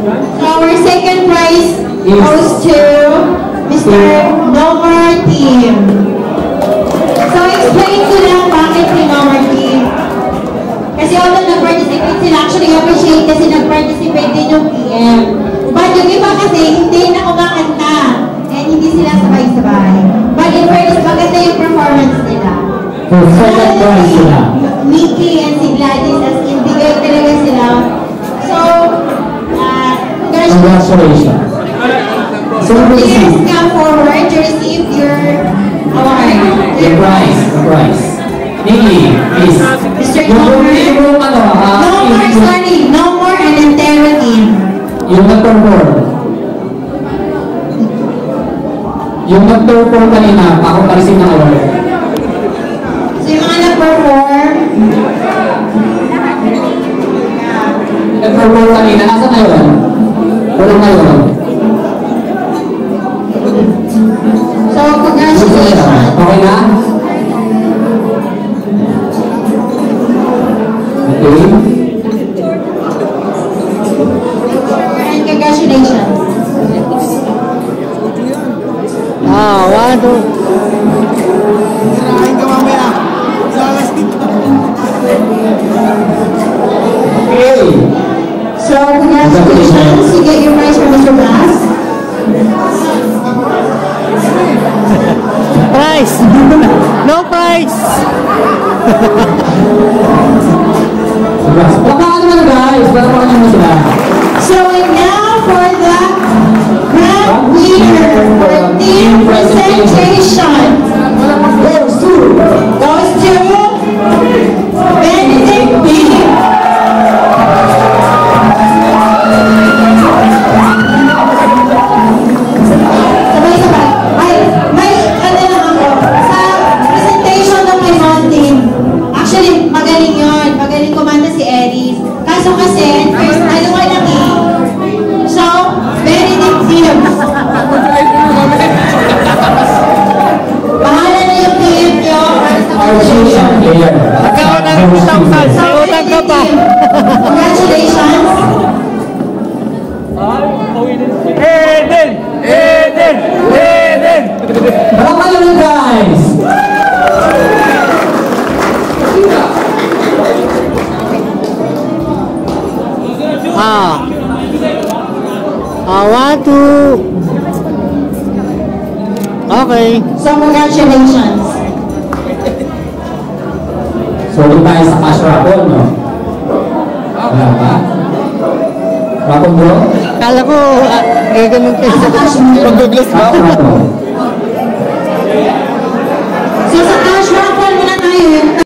So our second prize goes to Mr. Nomar Team. So explain ko lang bakit si Nomar Team. Kasi although nag-participate sila, actually appreciate kasi nag-participate din yung PM. But yung iba kasi hindi na kumakanta. And hindi sila sabay-sabay. But in fairness, maganda yung performance nila. So second prize sila. Nikki and si Gladys, as in, bigay talaga sila. So, congratulations. So please come forward to receive your award. The prize, the prize. Nikki, please. Mr. Nomar. Nomar and Entero Team. Yung nag-perform. Yung nag-perform kanina, ako pa-receive ng award. So yung mga nag-perform. Nag-perform kanina, nasa na yun? Walang na yun. So congratulations. Okay na? Okay. And congratulations. Waduh. Okay. So congratulations. You get your prize from Mr. Blas. Prize. No prize. Baka naman guys, para naman sila. So and now for the grand winner for team presentation goes to Benedict B. Sabay-sabay. Ay, may ano lang ako. Sa presentation ng my home team, actually, magaling yun. Magaling kumanta si Eris. Kaso kasi, first, dalawa lang eh. So, Benedict team. Bahala na yung team nyo para sa competition. Ikaw na utang ka. May utang ka pa. Congratulations. Eden! Eden! Eden! Baka naman guys! One, two. Okay. So, congratulations. So, ulit tayo sa cash raffle, no? Wala ba? Raffle bro? Kala ko, ganun kayo. Nasa cash mo. Mag-glass ba? Cash raffle.